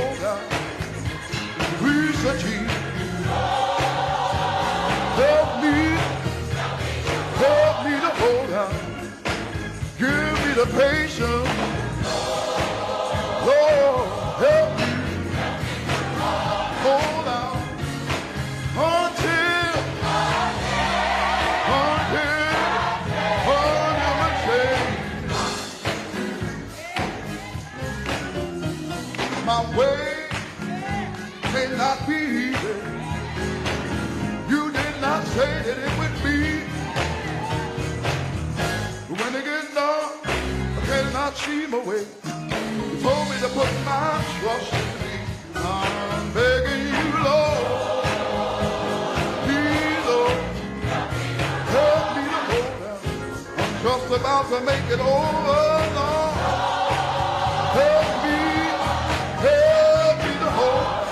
hold out. Please, Jesus, help me to hold out. Give me the patience. Lord, help me hold out until my change. My way may not be easy. You did not say that it would be. When it gets dark, I cannot see my way. You told me to put my trust in thee. I'm begging you, Lord, please, Lord, help me to hold out. I'm just about to make it over, Lord. Help me to hold out.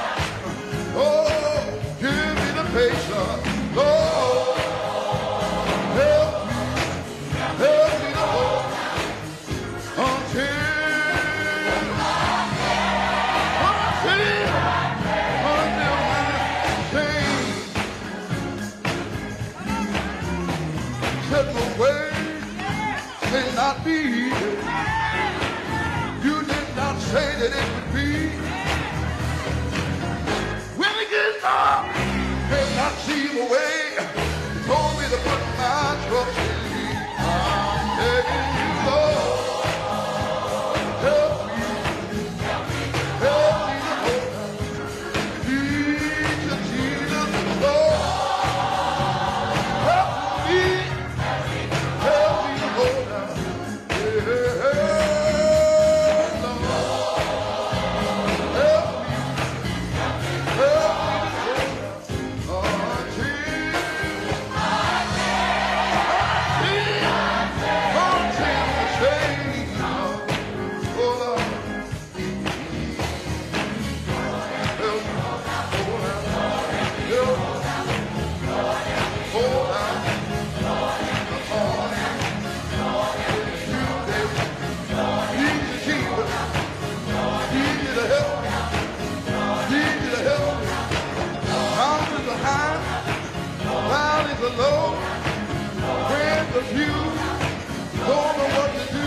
Oh, give me the patience, Lord. Help me to hold until my change. Said my way may not be easy. You did not say that it would be. When it gets dark, cannot see my way. You told me to put my trust in thee. I'm begging you, Lord, help me to hold out. Jesus, Lord, help me to hold out. Yeah, Lord, help me to hold out low, when the few don't know what to do.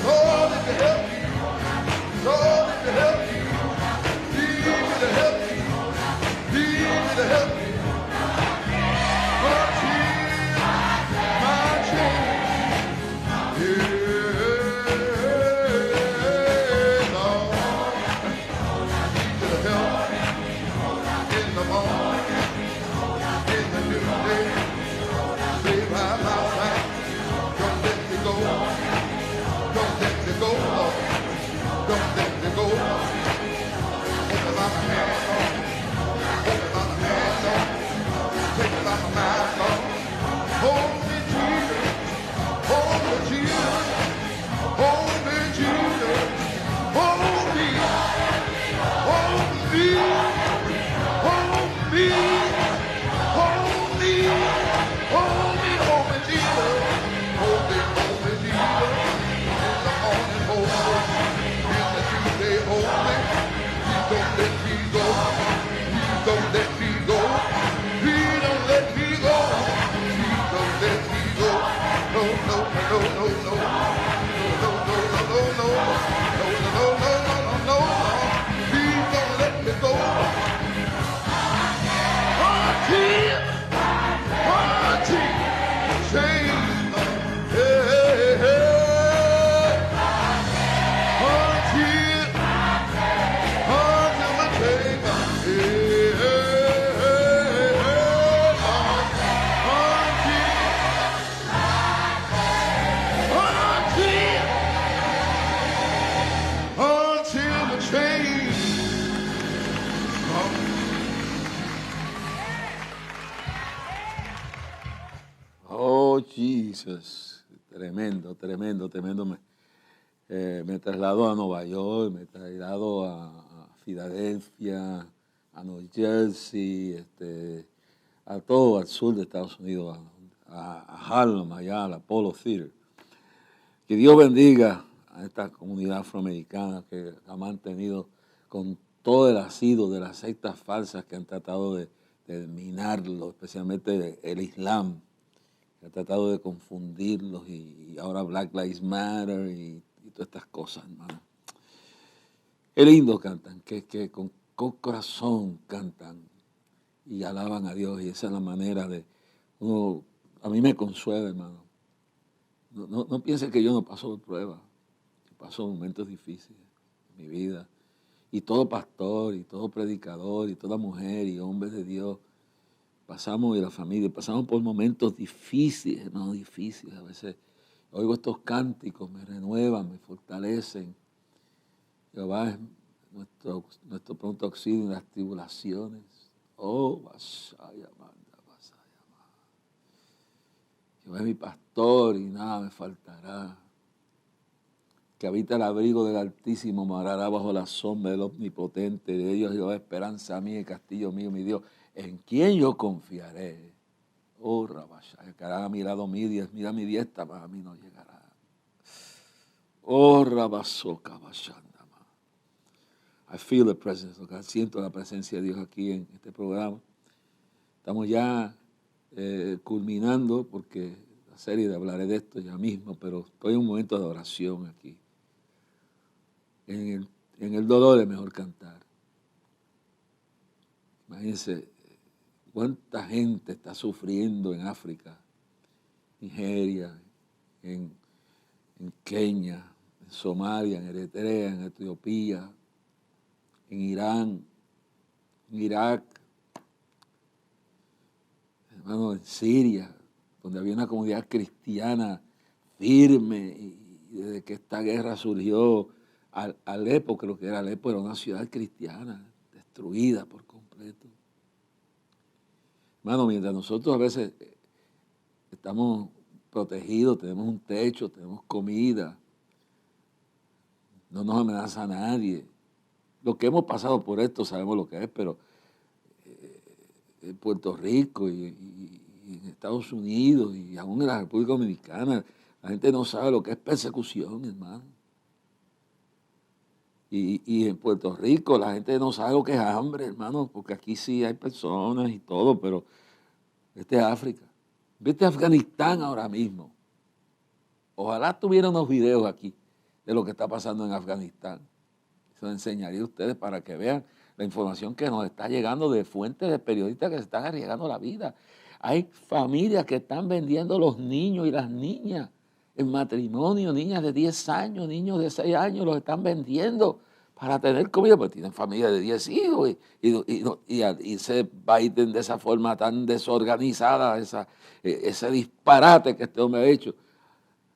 Lord, if you help me, Lord, if you help me, need me to help me, need me to help me. My change, yeah, Lord, need you to help me in the morning. Stay by my side. Don't let me go. Don't let me go, Lord. Don't let me go, Lord. Open my hand, Lord. Open my hand, Lord. Take me by my mind, Lord. Hold me, Jesus. Hold me, Jesus. Hold me, Jesus. Hold me. Hold me. Hold me. Hold me, hold me, hold me, Jesus. Hold me, Jesus. In the morning, hold me. In the Tuesday, hold me. Please don't let me go. Please don't let me go. Please don't let me go. Please don't let me go. No, no, no, no, no. No, no, no, no, no. No, no, no, no, no, no. Please don't let me go. Oh, Jesus. Tremendo, tremendo, tremendo. Me trasladó a Nueva York, me trasladó a Filadelfia, a New Jersey, a todo al sur de Estados Unidos, a Harlem, allá, al Apollo Theater. Que Dios bendiga a esta comunidad afroamericana que ha mantenido con todo el asido de las sectas falsas que han tratado de minarlo, especialmente el Islam, que ha tratado de confundirlos y ahora Black Lives Matter y todas estas cosas, hermano. Qué lindo cantan, que con corazón cantan y alaban a Dios, y esa es la manera de uno. A mí me consuela, hermano. No piense que yo no paso por pruebas, yo paso momentos difíciles en mi vida. Y todo pastor, y todo predicador, y toda mujer, y hombres de Dios, pasamos, y la familia, pasamos por momentos difíciles, hermano, difíciles. A veces oigo estos cánticos, me renuevan, me fortalecen. Jehová es nuestro pronto auxilio en las tribulaciones. Oh, Basaya, manda, Basaya, manda. Jehová es mi pastor y nada me faltará. Que habita el abrigo del Altísimo, morará bajo la sombra del Omnipotente. De ellos Jehová, esperanza mía y castillo mío, mi Dios. ¿En quién yo confiaré? Oh, Rabashaya, que hará a mi lado mira mi diestra, mas a mí no llegará. Oh, Rabasoka, Bashanda. I feel the presence of God. Siento la presencia de Dios aquí en este programa. Estamos ya culminando, porque la serie de hablaré de esto ya mismo, pero estoy en un momento de oración aquí. En el dolor es mejor cantar. Imagínense cuánta gente está sufriendo en África, Nigeria, en Kenia, en Somalia, en Eritrea, en Etiopía, en Irán, en Irak, hermano, en Siria, donde había una comunidad cristiana firme, y desde que esta guerra surgió, Alepo, creo que era Alepo, era una ciudad cristiana, destruida por completo. Hermano, mientras nosotros a veces estamos protegidos, tenemos un techo, tenemos comida, no nos amenaza a nadie. Los que hemos pasado por esto sabemos lo que es, pero en Puerto Rico y en Estados Unidos y aún en la República Dominicana, la gente no sabe lo que es persecución, hermano. Y en Puerto Rico la gente no sabe lo que es hambre, hermano, porque aquí sí hay personas y todo, pero este es África. Vete a Afganistán ahora mismo. Ojalá tuviera unos videos aquí de lo que está pasando en Afganistán. Se lo enseñaría a ustedes para que vean la información que nos está llegando de fuentes de periodistas que se están arriesgando la vida. Hay familias que están vendiendo los niños y las niñas en matrimonio, niñas de 10 años, niños de 6 años, los están vendiendo para tener comida, porque tienen familia de 10 hijos y se Biden de esa forma tan desorganizada, ese disparate que este hombre ha hecho.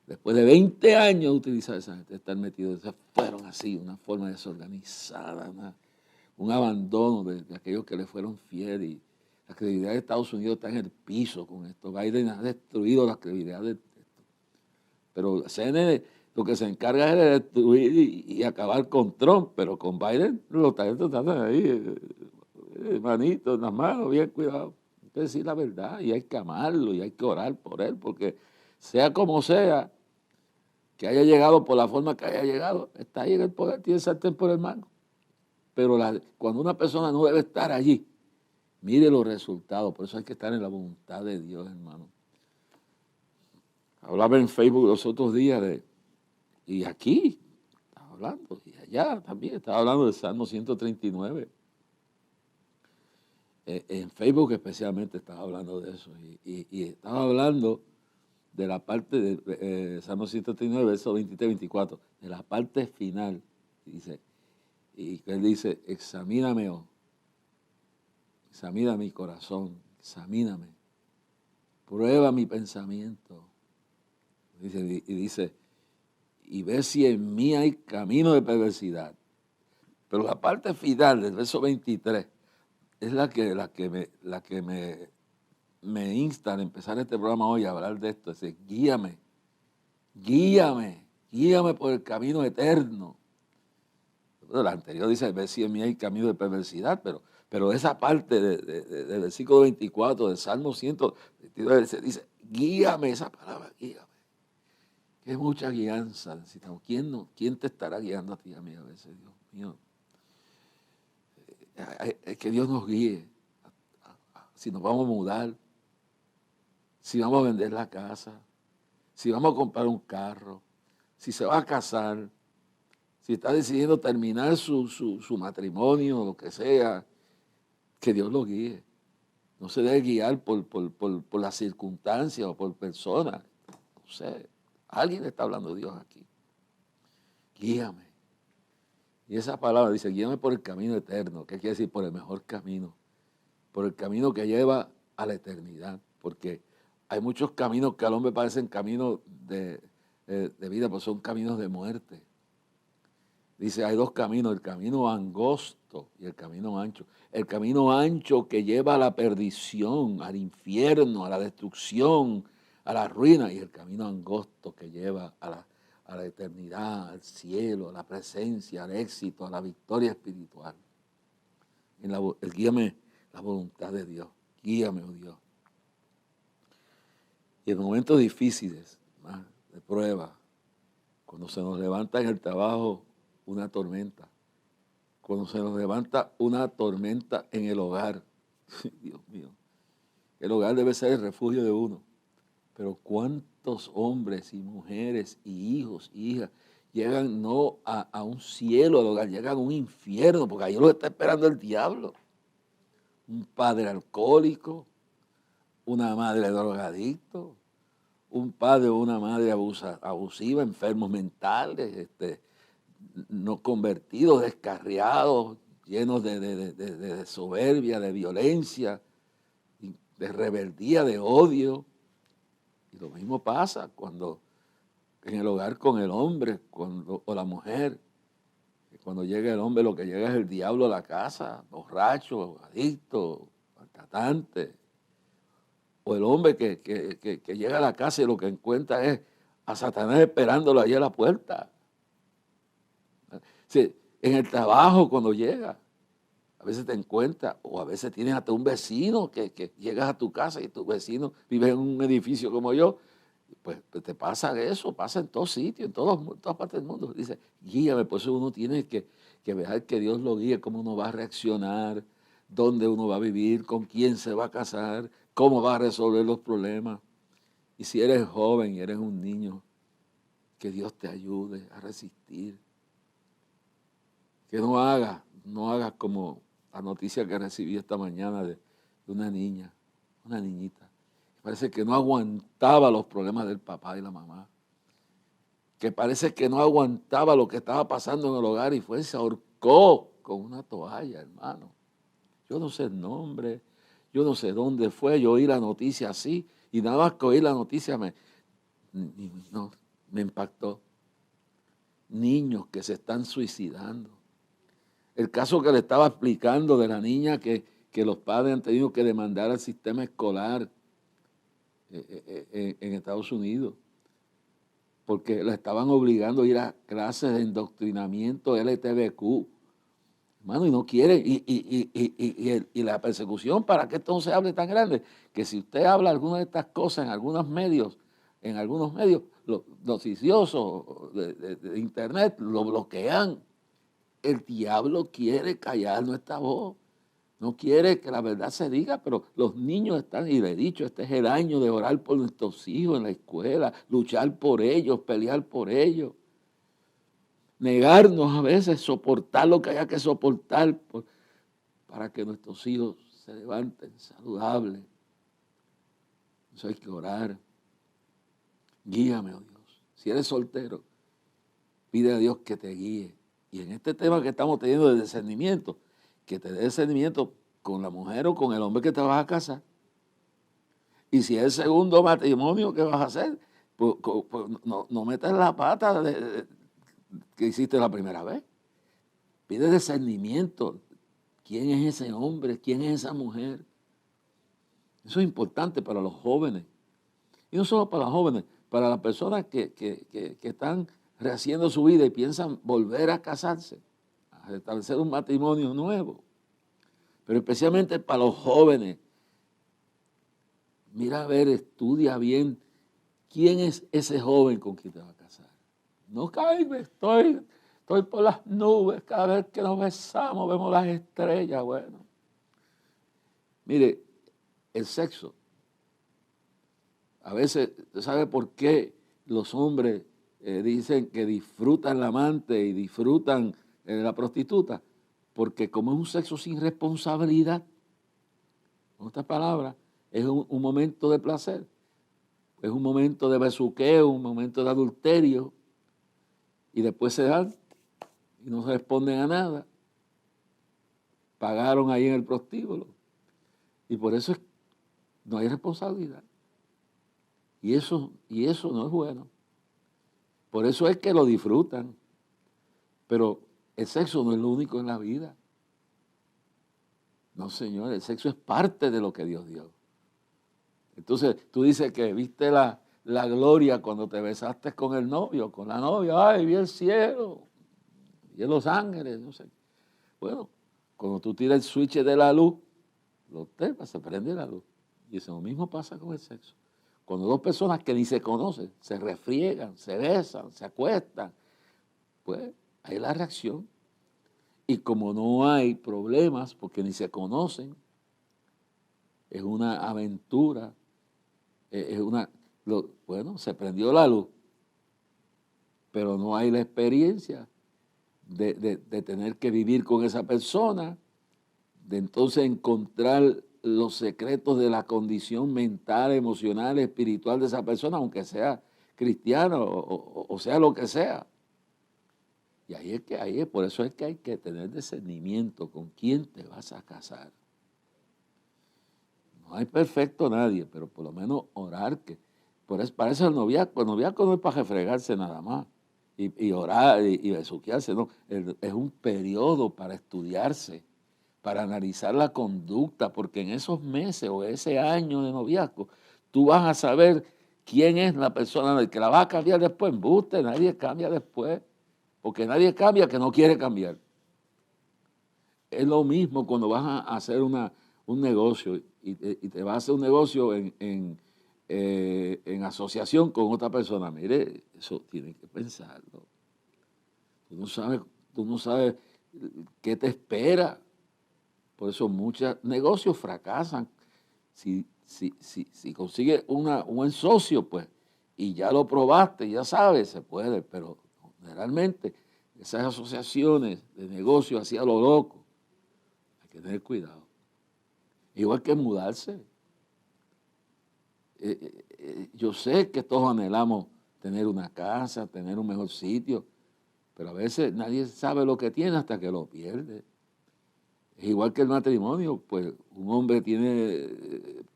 Después de 20 años de utilizar esa gente, estar metidos, fueron así, una forma desorganizada, un abandono de aquellos que le fueron fieles. Y la credibilidad de Estados Unidos está en el piso con esto. Biden ha destruido la credibilidad de esto. Pero CNN lo que se encarga es de destruir y acabar con Trump, pero con Biden los talentos están ahí, hermanito, en las manos, bien cuidado. Hay que decir la verdad y hay que amarlo y hay que orar por él, porque sea como sea, que haya llegado por la forma que haya llegado, está ahí en el poder, tiene sartén por el mango. Pero cuando una persona no debe estar allí, mire los resultados. Por eso hay que estar en la voluntad de Dios, hermano. Hablaba en Facebook los otros días y aquí, estaba hablando, y allá también, estaba hablando del Salmo 139. En Facebook especialmente estaba hablando de eso. Y estaba hablando de la parte de Salmo 139, versos 23 y 24, de la parte final. Y él dice, examíname, examina mi corazón, examíname, prueba mi pensamiento. Dice, y ve si en mí hay camino de perversidad. Pero la parte final del verso 23 es la que me insta a empezar este programa hoy a hablar de esto. Es decir, guíame por el camino eterno. Bueno, la anterior dice, ve si en mí hay camino de perversidad, pero esa parte del versículo 24 del Salmo 122 dice, guíame, esa palabra, guíame. Que es mucha guianza necesitamos. ¿Quién te estará guiando a ti, a mí a veces, Dios mío? que Dios nos guíe. Si nos vamos a mudar, si vamos a vender la casa, si vamos a comprar un carro, si se va a casar, si está decidiendo terminar su matrimonio, lo que sea, que Dios lo guíe. No se debe guiar por las circunstancias o por personas. No sé, alguien está hablando Dios aquí. Guíame. Y esa palabra dice, guíame por el camino eterno. ¿Qué quiere decir? Por el mejor camino. Por el camino que lleva a la eternidad. Porque hay muchos caminos que al hombre parecen caminos de vida, pues son caminos de muerte. Dice, hay dos caminos, el camino angosto y el camino ancho. El camino ancho que lleva a la perdición, al infierno, a la destrucción, a la ruina. Y el camino angosto que lleva a la eternidad, al cielo, a la presencia, al éxito, a la victoria espiritual. Guíame la voluntad de Dios. Guíame, oh Dios. Y en momentos difíciles, de prueba, cuando se nos levanta en el trabajo una tormenta, cuando se nos levanta una tormenta en el hogar, Dios mío, el hogar debe ser el refugio de uno, pero cuántos hombres y mujeres y hijos, hijas, llegan no a un cielo del hogar, llegan a un infierno, porque ahí lo está esperando el diablo. Un padre alcohólico, una madre drogadicto, un padre o una madre abusiva, enfermos mentales, no convertidos, descarriados, llenos de soberbia, de violencia, de rebeldía, de odio. Y lo mismo pasa cuando en el hogar con el hombre o la mujer. Cuando llega el hombre, lo que llega es el diablo a la casa, borracho, adicto, maltratante. O el hombre que llega a la casa y lo que encuentra es a Satanás esperándolo allí a la puerta. Sí, en el trabajo cuando llega, a veces te encuentras, o a veces tienes hasta un vecino que llegas a tu casa y tu vecino vive en un edificio como yo, pues te pasa eso, pasa en todos sitios, en todas partes del mundo. Dice, guíame, por eso uno tiene que dejar que Dios lo guíe, cómo uno va a reaccionar, dónde uno va a vivir, con quién se va a casar, cómo va a resolver los problemas. Y si eres joven y eres un niño, que Dios te ayude a resistir. Que no hagas como la noticia que recibí esta mañana de una niñita. Parece que no aguantaba los problemas del papá y la mamá. Que parece que no aguantaba lo que estaba pasando en el hogar y se ahorcó con una toalla, hermano. Yo no sé el nombre, yo no sé dónde fue, yo oí la noticia así y nada más que oír la noticia me impactó. Niños que se están suicidando. El caso que le estaba explicando de la niña que los padres han tenido que demandar al sistema escolar en Estados Unidos, porque la estaban obligando a ir a clases de indoctrinamiento LGTBQ. Hermano, y no quiere, y la persecución para que esto no se hable tan grande, que si usted habla alguna de estas cosas en algunos medios, los noticiosos de internet lo bloquean. El diablo quiere callar nuestra voz. No quiere que la verdad se diga, pero los niños están, y le he dicho, este es el año de orar por nuestros hijos en la escuela, luchar por ellos, pelear por ellos. Negarnos a veces, soportar lo que haya que soportar para que nuestros hijos se levanten saludables. Eso hay que orar. Guíame, oh Dios. Si eres soltero, pide a Dios que te guíe. Y en este tema que estamos teniendo de discernimiento, que te dé discernimiento con la mujer o con el hombre que te vas a casar. Y si es el segundo matrimonio que vas a hacer, pues no metas la pata que hiciste la primera vez. Pide discernimiento. ¿Quién es ese hombre? ¿Quién es esa mujer? Eso es importante para los jóvenes. Y no solo para los jóvenes, para las personas que están rehaciendo su vida y piensan volver a casarse, a establecer un matrimonio nuevo. Pero especialmente para los jóvenes, mira a ver, estudia bien quién es ese joven con quien te va a casar. No caiga, estoy Estoy por las nubes, cada vez que nos besamos vemos las estrellas. Bueno, mire, el sexo, a veces, ¿usted sabe por qué los hombres dicen que disfrutan la amante y disfrutan la prostituta? Porque como es un sexo sin responsabilidad, en otras palabras, es un momento de placer, es un momento de besuqueo, un momento de adulterio, y después se dan y no se responden a nada. Pagaron ahí en el prostíbulo. Y por eso no hay responsabilidad. Y eso no es bueno. Por eso es que lo disfrutan. Pero el sexo no es lo único en la vida. No, señor, el sexo es parte de lo que Dios dio. Entonces, tú dices que viste la gloria cuando te besaste con el novio, con la novia. Ay, vi el cielo, vi los ángeles, no sé. Bueno, cuando tú tiras el switch de la luz, lo temas, se prende la luz. Y eso mismo pasa con el sexo. Cuando dos personas que ni se conocen, se refriegan, se besan, se acuestan, pues hay la reacción. Y como no hay problemas, porque ni se conocen, es una aventura, bueno, se prendió la luz, pero no hay la experiencia de tener que vivir con esa persona, de entonces encontrar los secretos de la condición mental, emocional, espiritual de esa persona, aunque sea cristiano o sea lo que sea. Y por eso es que hay que tener discernimiento con quién te vas a casar. No hay perfecto nadie, pero por lo menos orar, para eso el noviazgo no es para refregarse nada más y orar y besuquearse, no, es un periodo para estudiarse, para analizar la conducta, porque en esos meses o ese año de noviazgo, tú vas a saber quién es la persona que la va a cambiar después. Embuste, nadie cambia después, porque nadie cambia que no quiere cambiar. Es lo mismo cuando vas a hacer un negocio y te vas a hacer un negocio en asociación con otra persona. Mire, eso tiene que pensarlo. Tú no sabes qué te espera. Por eso muchos negocios fracasan. Si consigues un buen socio, pues, y ya lo probaste, ya sabes, se puede, pero generalmente esas asociaciones de negocios así a lo loco, hay que tener cuidado. Igual que mudarse. Yo sé que todos anhelamos tener una casa, tener un mejor sitio, pero a veces nadie sabe lo que tiene hasta que lo pierde. Es igual que el matrimonio, pues un hombre tiene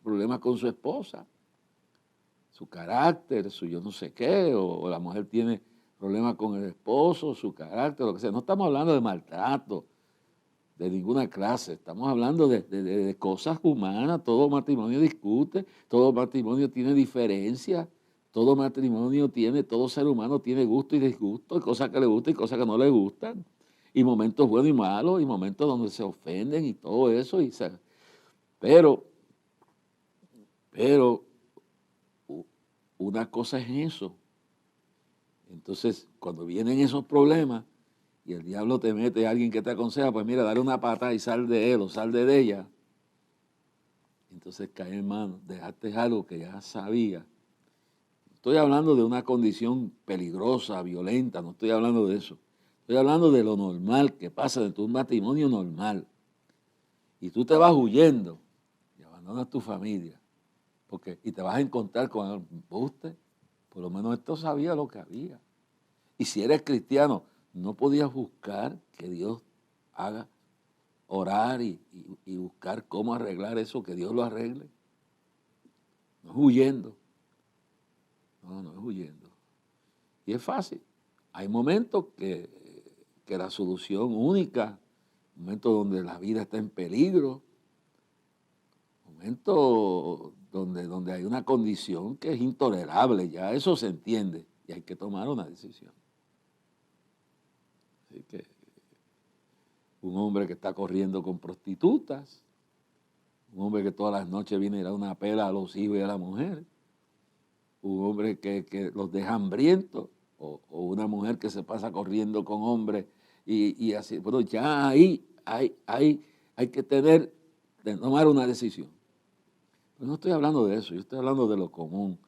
problemas con su esposa, su carácter, su yo no sé qué, o la mujer tiene problemas con el esposo, su carácter, lo que sea. No estamos hablando de maltrato de ninguna clase, estamos hablando de cosas humanas. Todo matrimonio discute, todo matrimonio tiene diferencias, todo ser humano tiene gusto y disgusto, cosas que le gustan y cosas que no le gustan, y momentos buenos y malos, y momentos donde se ofenden y todo eso, pero una cosa es eso. Entonces, cuando vienen esos problemas y el diablo te mete a alguien que te aconseja, pues mira, dale una patada y sal de él o sal de ella. Entonces cae en mano, dejaste algo que ya sabía. Estoy hablando de una condición peligrosa, violenta, no estoy hablando de eso. Estoy hablando de lo normal que pasa de tu matrimonio normal. Y tú te vas huyendo y abandonas tu familia. Y te vas a encontrar con el embuste. Por lo menos esto sabía lo que había. Y si eres cristiano, no podías buscar que Dios haga, orar y buscar cómo arreglar eso, que Dios lo arregle. No es huyendo. No es huyendo. Y es fácil. Hay momentos que la solución única, momentos donde la vida está en peligro, momentos donde hay una condición que es intolerable, ya eso se entiende y hay que tomar una decisión. Así que un hombre que está corriendo con prostitutas, un hombre que todas las noches viene a dar una pela a los hijos y a la mujer, un hombre que los deja hambrientos, o una mujer que se pasa corriendo con hombres y así. Bueno, ya ahí hay que tomar una decisión. Pero no estoy hablando de eso, yo estoy hablando de lo común,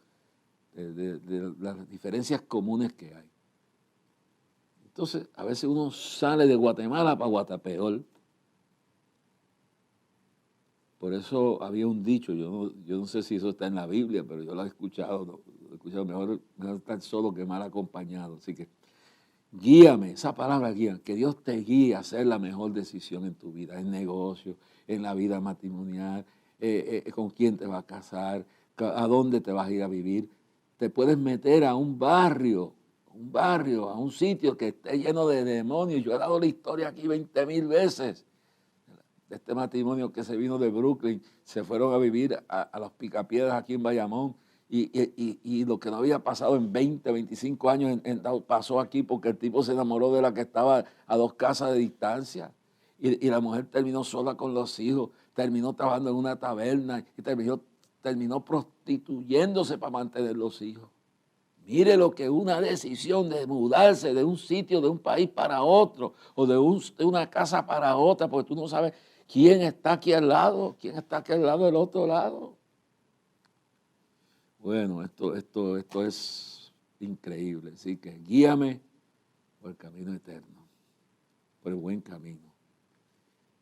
de las diferencias comunes que hay. Entonces, a veces uno sale de Guatemala para Guatapeor. Por eso había un dicho, yo no sé si eso está en la Biblia, pero yo lo he escuchado, mejor estar solo que mal acompañado. Así que guíame, esa palabra guía, que Dios te guíe a hacer la mejor decisión en tu vida, en negocio, en la vida matrimonial, con quién te vas a casar, a dónde te vas a ir a vivir. Te puedes meter a un barrio, a un sitio que esté lleno de demonios. Yo he dado la historia aquí 20,000 veces de este matrimonio que se vino de Brooklyn, se fueron a vivir a los Picapiedras aquí en Bayamón, y lo que no había pasado en 20, 25 años pasó aquí porque el tipo se enamoró de la que estaba a 2 casas de distancia, y la mujer terminó sola con los hijos, terminó trabajando en una taberna y terminó prostituyéndose para mantener los hijos. Mire lo que una decisión de mudarse de un sitio, de un país para otro, o de una casa para otra, porque tú no sabes quién está aquí al lado, quién está aquí al lado del otro lado. Bueno, esto es increíble. Así que guíame por el camino eterno, por el buen camino.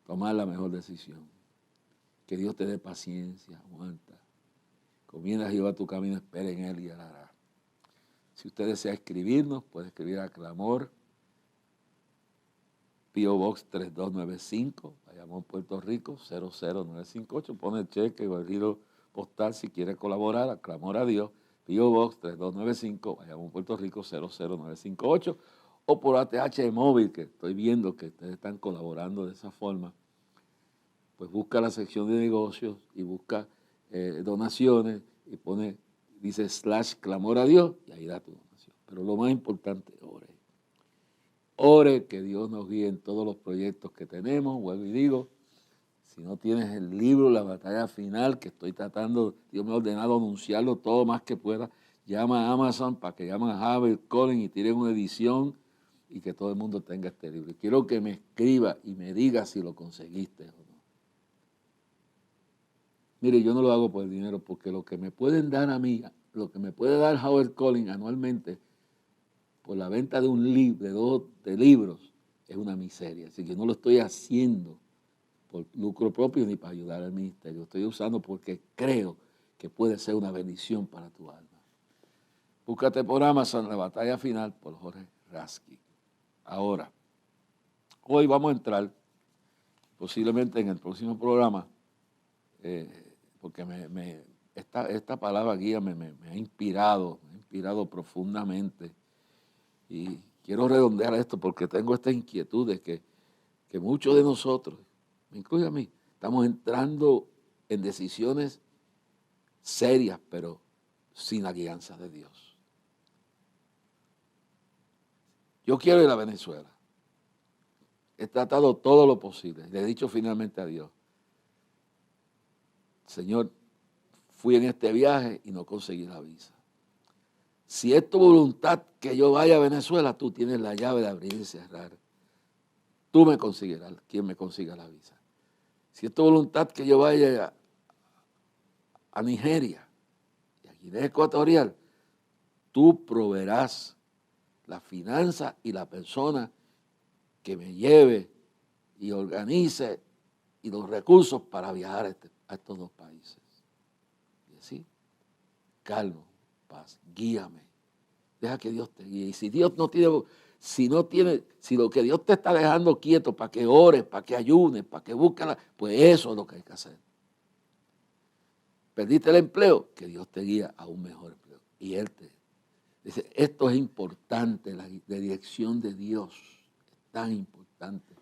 Tomar la mejor decisión. Que Dios te dé paciencia, aguanta. Comienza a Jehová tu camino, espera en Él y Él hará. Si usted desea escribirnos, puede escribir a Clamor, P.O. Box 3295, Bayamón, Puerto Rico, 00958. Pone el cheque o el giro postal si quiere colaborar, a Clamor a Dios, P.O. Box 3295, Bayamón, Puerto Rico, 00958. O por ATH móvil, que estoy viendo que ustedes están colaborando de esa forma. Pues busca la sección de negocios y busca donaciones y dice /Clamor a Dios, y ahí da tu donación. Pero lo más importante, ore. Ore que Dios nos guíe en todos los proyectos que tenemos. Vuelvo y digo, si no tienes el libro, La Batalla Final, que estoy tratando, Dios me ha ordenado anunciarlo todo más que pueda, llama a Amazon para que llamen a Harvard Collins y tiren una edición y que todo el mundo tenga este libro. Y quiero que me escriba y me diga si lo conseguiste o no. Mire, yo no lo hago por el dinero, porque lo que me pueden dar a mí, lo que me puede dar Howard Collins anualmente por la venta de un libro, de libros, es una miseria. Así que no lo estoy haciendo por lucro propio ni para ayudar al ministerio. Lo estoy usando porque creo que puede ser una bendición para tu alma. Búscate por Amazon La Batalla Final por Jorge Rasky. Ahora, hoy vamos a entrar, posiblemente en el próximo programa, porque esta palabra guía me ha inspirado profundamente. Y quiero redondear esto porque tengo esta inquietud de que muchos de nosotros, me incluye a mí, estamos entrando en decisiones serias, pero sin la guianza de Dios. Yo quiero ir a Venezuela. He tratado todo lo posible. Le he dicho finalmente a Dios, Señor, fui en este viaje y no conseguí la visa. Si es tu voluntad que yo vaya a Venezuela, tú tienes la llave de abrir y cerrar. Tú me conseguirás, quien me consiga la visa. Si es tu voluntad que yo vaya a Nigeria y a Guinea Ecuatorial, tú proveerás la finanza y la persona que me lleve y organice y los recursos para viajar a estos 2 países. Y así, calmo, paz, guíame. Deja que Dios te guíe. Y si Dios no tiene, si lo que Dios te está dejando quieto para que ores, para que ayunes, para que busques, pues eso es lo que hay que hacer. Perdiste el empleo, que Dios te guía a un mejor empleo. Y Él te dice, esto es importante, la dirección de Dios es tan importante.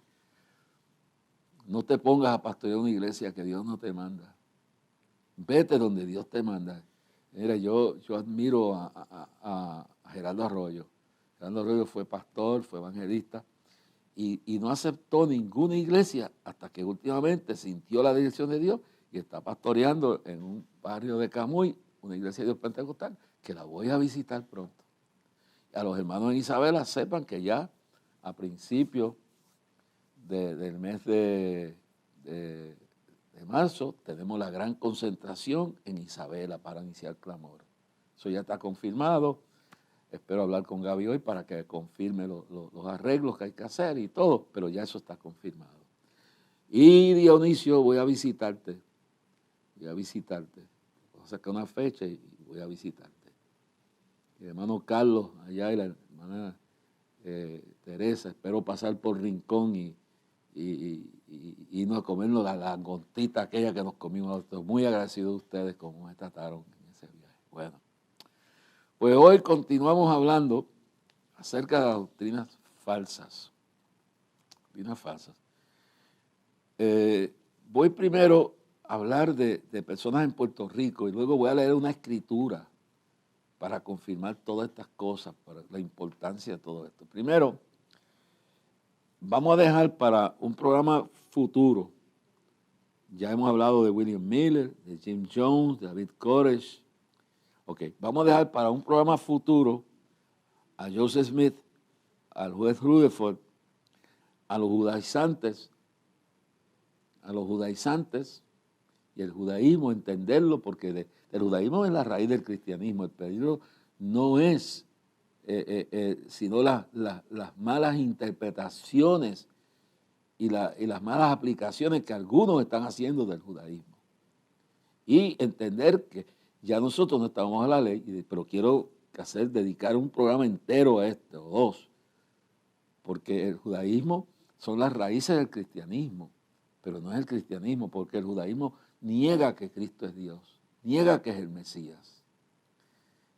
No te pongas a pastorear una iglesia que Dios no te manda. Vete donde Dios te manda. Mira, yo admiro a Gerardo Arroyo. Gerardo Arroyo fue pastor, fue evangelista y no aceptó ninguna iglesia hasta que últimamente sintió la dirección de Dios y está pastoreando en un barrio de Camuy, una iglesia de Dios pentecostal, que la voy a visitar pronto. a los hermanos en Isabela sepan que ya a principios del mes de marzo tenemos la gran concentración en Isabela para iniciar clamor. Eso ya está confirmado. Espero hablar con Gaby hoy para que confirme los arreglos que hay que hacer y todo, pero ya eso está confirmado. Y Dionisio, voy a visitarte. Voy a sacar una fecha y voy a visitarte. El hermano Carlos allá y la hermana Teresa, espero pasar por Rincón y irnos a comernos la langostita aquella que nos comimos. Estoy muy agradecido de ustedes como me trataron en ese viaje. Bueno, pues hoy continuamos hablando acerca de las doctrinas falsas. Voy primero a hablar de personas en Puerto Rico y luego voy a leer una escritura para confirmar todas estas cosas, para la importancia de todo esto. Primero, vamos a dejar para un programa futuro. Ya hemos hablado de William Miller, de Jim Jones, de David Koresh. Ok, vamos a dejar para un programa futuro a Joseph Smith, al juez Rutherford, a los judaizantes y el judaísmo, entenderlo, porque el judaísmo es la raíz del cristianismo. El peligro no es sino las malas interpretaciones y las malas aplicaciones que algunos están haciendo del judaísmo. Y entender que ya nosotros no estamos a la ley, pero quiero dedicar un programa entero a esto, o dos, porque el judaísmo son las raíces del cristianismo, pero no es el cristianismo, porque el judaísmo niega que Cristo es Dios, niega que es el Mesías,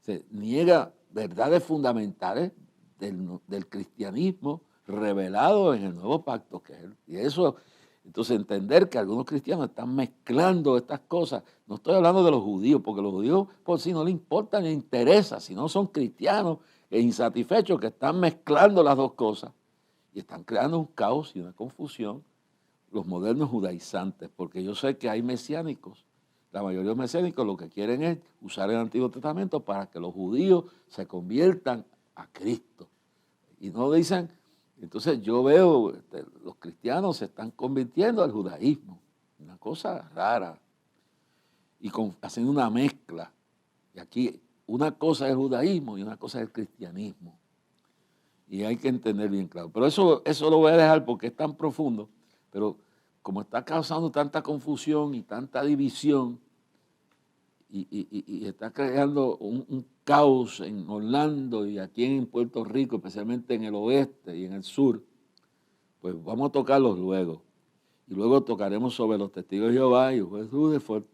se niega verdades fundamentales del cristianismo revelado en el nuevo pacto, que es y eso. Entonces, entender que algunos cristianos están mezclando estas cosas. No estoy hablando de los judíos, porque los judíos por sí no les importa ni les interesa, si no son cristianos e insatisfechos que están mezclando las dos cosas y están creando un caos y una confusión los modernos judaizantes, porque yo sé que hay mesiánicos. La mayoría de los mesiánicos lo que quieren es usar el Antiguo Testamento para que los judíos se conviertan a Cristo. Y no dicen. Entonces yo veo, los cristianos se están convirtiendo al judaísmo, una cosa rara, y haciendo una mezcla. Y aquí una cosa es el judaísmo y una cosa es el cristianismo. Y hay que entender bien claro. Pero eso lo voy a dejar porque es tan profundo, pero como está causando tanta confusión y tanta división, y está creando un caos en Orlando y aquí en Puerto Rico, especialmente en el oeste y en el sur, pues vamos a tocarlos luego. Y luego tocaremos sobre los testigos de Jehová y el juez Rutherford.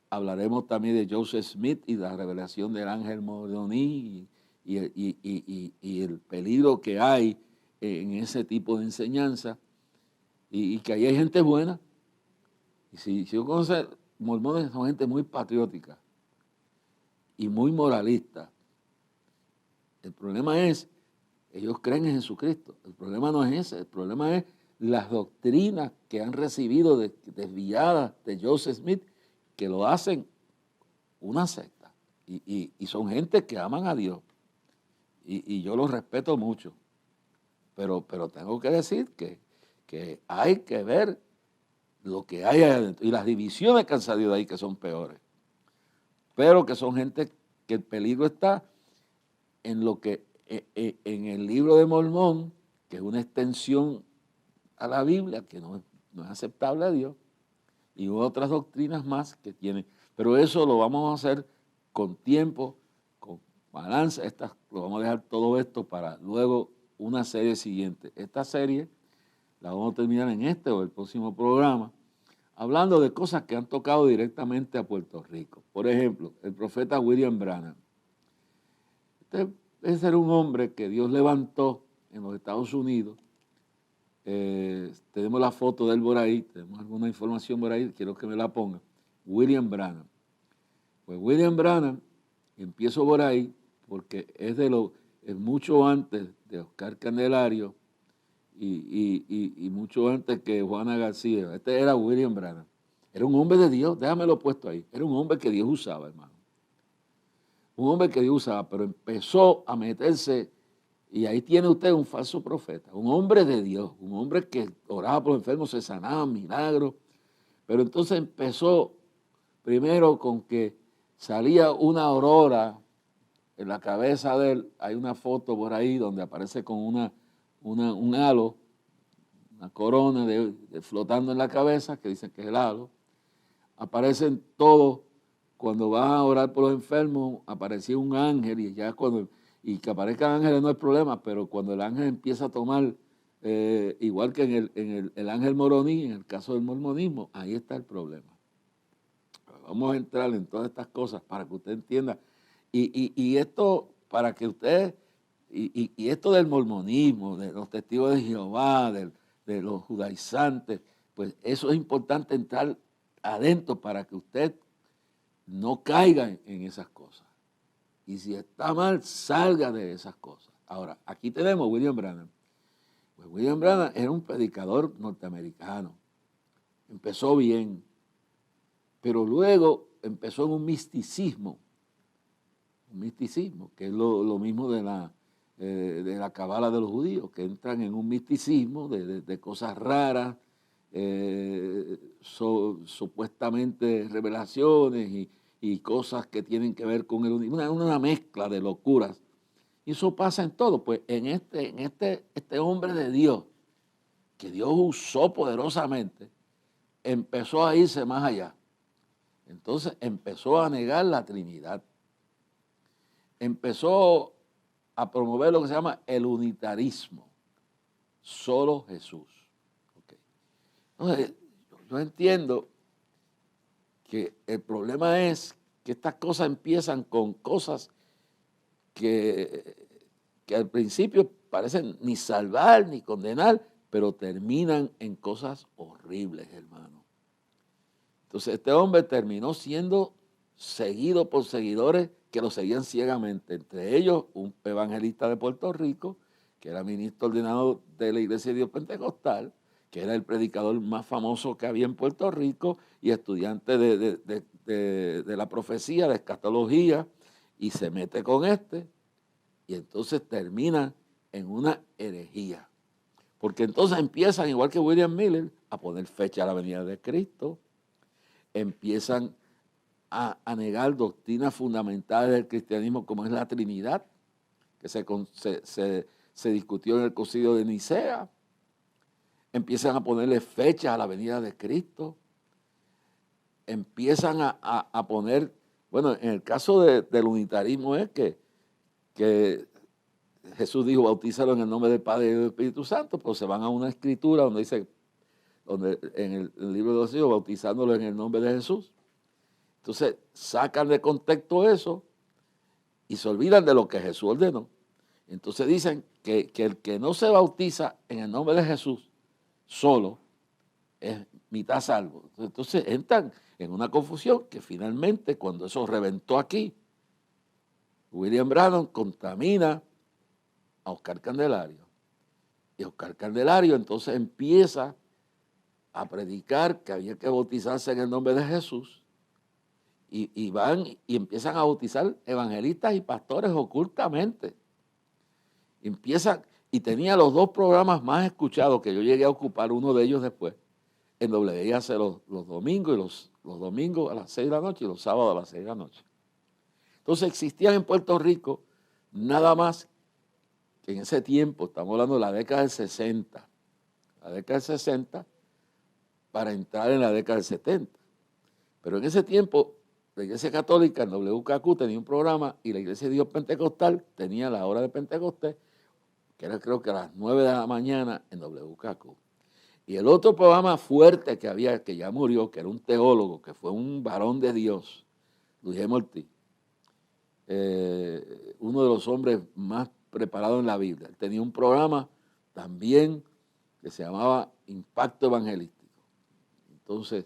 Hablaremos también de Joseph Smith y la revelación del ángel Moroni y el peligro que hay en ese tipo de enseñanza y que ahí hay gente buena. Y si yo conozco, mormones son gente muy patriótica y muy moralista. El problema es, ellos creen en Jesucristo. El problema no es ese, el problema es las doctrinas que han recibido desviadas de Joseph Smith, que lo hacen una secta. Y son gente que aman a Dios. Y yo los respeto mucho. Pero tengo que decir que hay que ver lo que hay adentro y las divisiones que han salido de ahí, que son peores. Pero que son gente que el peligro está en lo que en el libro de Mormón, que es una extensión a la Biblia, que no es aceptable a Dios, y otras doctrinas más que tienen. Pero eso lo vamos a hacer con tiempo, con balance. Lo vamos a dejar todo esto para luego una serie siguiente. Esta serie la vamos a terminar en este o el próximo programa, hablando de cosas que han tocado directamente a Puerto Rico. Por ejemplo, el profeta William Branham. Ese era un hombre que Dios levantó en los Estados Unidos. Tenemos la foto de él por ahí, tenemos alguna información por ahí, quiero que me la ponga. William Branham. Pues William Branham, empiezo por ahí, porque es mucho antes de Oscar Candelario y mucho antes que Juana García. Este era William Branham. Era un hombre de Dios, déjamelo puesto ahí. Era un hombre que Dios usaba, hermano. Un hombre que Dios usaba, pero empezó a meterse Y ahí tiene usted un falso profeta, un hombre de Dios, un hombre que oraba por los enfermos, se sanaban, milagros. Pero entonces empezó primero con que salía una aurora en la cabeza de él. Hay una foto por ahí donde aparece con un halo, una corona flotando en la cabeza, que dicen que es el halo. Aparecen todos, cuando vas a orar por los enfermos, aparecía un ángel, y que aparezcan ángeles no es problema, pero cuando el ángel empieza a tomar, igual que el ángel moroní, en el caso del mormonismo, ahí está el problema. Vamos a entrar en todas estas cosas para que usted entienda. Y esto, para que usted, y esto del mormonismo, de los testigos de Jehová, de los judaizantes, pues eso es importante entrar adentro para que usted no caiga en esas cosas. Y si está mal, salga de esas cosas. Ahora, aquí tenemos a William Branham. Pues William Branham era un predicador norteamericano. Empezó bien, pero luego empezó en un misticismo, que es lo mismo de la cabala de los judíos, que entran en un misticismo de cosas raras, supuestamente revelaciones y cosas que tienen que ver con una mezcla de locuras. Y eso pasa en todo. Pues en este hombre de Dios, que Dios usó poderosamente, empezó a irse más allá. Entonces empezó a negar la Trinidad. Empezó a promover lo que se llama el unitarismo. Solo Jesús. Okay. Entonces, yo entiendo que el problema es que estas cosas empiezan con cosas que al principio parecen ni salvar ni condenar, pero terminan en cosas horribles, hermano. Entonces este hombre terminó siendo seguido por seguidores que lo seguían ciegamente, entre ellos un evangelista de Puerto Rico, que era ministro ordenado de la Iglesia de Dios Pentecostal, que era el predicador más famoso que había en Puerto Rico y estudiante de la profecía, de escatología, y se mete con y entonces termina en una herejía. Porque entonces empiezan, igual que William Miller, a poner fecha a la venida de Cristo, empiezan a negar doctrinas fundamentales del cristianismo como es la Trinidad, que se discutió en el Concilio de Nicea. Empiezan a ponerle fechas a la venida de Cristo. Empiezan a poner, bueno, en el caso del unitarismo es que Jesús dijo, bautízalo en el nombre del Padre y del Espíritu Santo, pues se van a una escritura donde dice, en el libro de los hijos, bautizándolo en el nombre de Jesús. Entonces sacan de contexto eso y se olvidan de lo que Jesús ordenó. Entonces dicen que el que no se bautiza en el nombre de Jesús solo es mitad salvo. Entonces entran en una confusión que finalmente, cuando eso reventó aquí, William Branham contamina a Oscar Candelario. Y Oscar Candelario entonces empieza a predicar que había que bautizarse en el nombre de Jesús. Y van y empiezan a bautizar evangelistas y pastores ocultamente. Y tenía los dos programas más escuchados que yo llegué a ocupar, uno de ellos después, en WIAC los domingos, y los domingos a las 6 de la noche y los sábados a las 6 de la noche. Entonces existían en Puerto Rico nada más que en ese tiempo, estamos hablando de la década del 60, para entrar en la década del 70. Pero en ese tiempo, la Iglesia Católica en WKQ tenía un programa y la Iglesia de Dios Pentecostal tenía la hora de Pentecostés, que era creo que a las 9 de la mañana en WKQ. Y el otro programa fuerte que había, que ya murió, que era un teólogo, que fue un varón de Dios, Luis G. Ortiz, uno de los hombres más preparados en la Biblia. Él tenía un programa también que se llamaba Impacto Evangelístico. Entonces,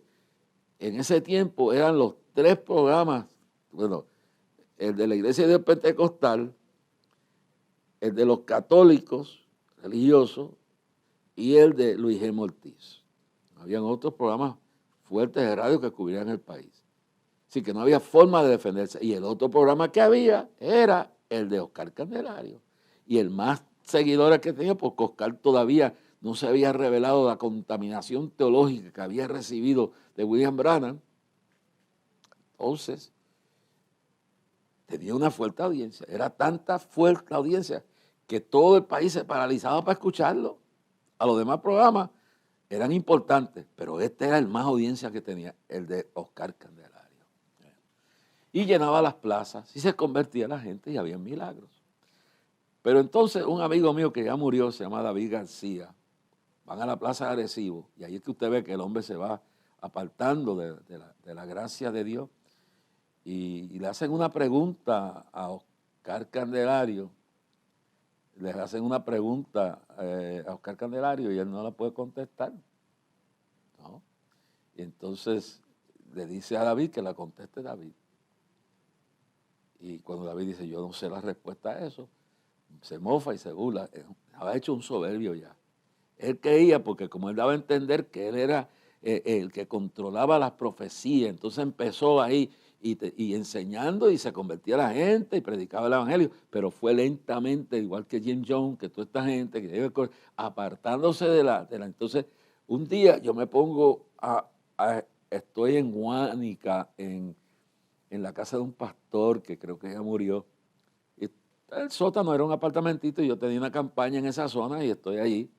en ese tiempo eran los tres programas, bueno, el de la Iglesia de Dios Pentecostal, el de los católicos religiosos y el de Luis G. Ortiz. Habían otros programas fuertes de radio que cubrían el país. Así que no había forma de defenderse. Y el otro programa que había era el de Oscar Candelario. Y el más seguidores que tenía, porque Oscar todavía no se había revelado la contaminación teológica que había recibido de William Branham. Entonces, tenía una fuerte audiencia. Era tanta fuerte audiencia que todo el país se paralizaba para escucharlo. A los demás programas eran importantes, pero este era el más audiencia que tenía, el de Oscar Candelario. Y llenaba las plazas, y se convertía la gente, y había milagros. Pero entonces un amigo mío que ya murió, se llama David García, van a la plaza de Arecibo, y ahí es que usted ve que el hombre se va apartando de la gracia de Dios, y le hacen una pregunta a Oscar Candelario, le hacen una pregunta a Oscar Candelario y él no la puede contestar, ¿no? Y entonces le dice a David que la conteste David. Y cuando David dice, yo no sé la respuesta a eso, se mofa y se burla. Había hecho un soberbio ya. Él creía, porque como él daba a entender que él era el que controlaba las profecías, entonces empezó ahí y enseñando, y se convertía a la gente y predicaba el evangelio, pero fue lentamente, igual que Jim Jones, que toda esta gente, que apartándose de la... Entonces, un día yo me pongo estoy en Guánica, en la casa de un pastor que creo que ya murió. Y el sótano era un apartamentito y yo tenía una campaña en esa zona y estoy ahí.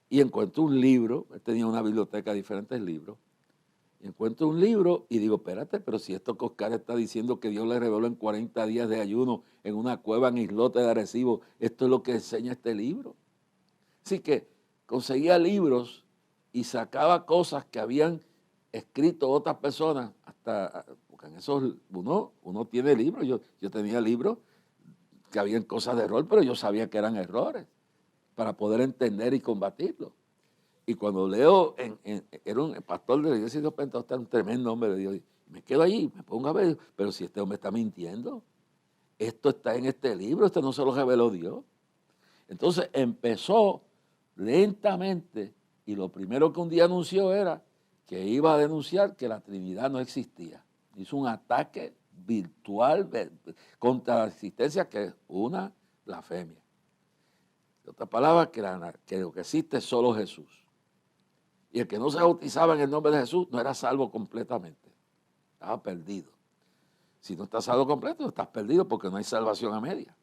Y encuentro un libro, él tenía una biblioteca de diferentes libros. Y encuentro un libro y digo, espérate, pero si esto que Oscar está diciendo que Dios le reveló en 40 días de ayuno en una cueva en Islote de Arecibo, esto es lo que enseña este libro. Así que conseguía libros y sacaba cosas que habían escrito otras personas, hasta, porque en esos uno tiene libros, yo tenía libros que habían cosas de error, pero yo sabía que eran errores para poder entender y combatirlos. Y cuando leo, era un pastor de la iglesia de Dios Pentecostal, un tremendo hombre de Dios, me quedo allí, me pongo a ver, pero si este hombre está mintiendo, esto está en este libro, esto no se lo reveló Dios. Entonces empezó lentamente, y lo primero que un día anunció era que iba a denunciar que la Trinidad no existía. Hizo un ataque virtual contra la existencia, que es una blasfemia. De otra palabra, que lo que existe es solo Jesús. Y el que no se bautizaba en el nombre de Jesús no era salvo completamente. Estaba perdido. Si no estás salvo completo, estás perdido, porque no hay salvación a media.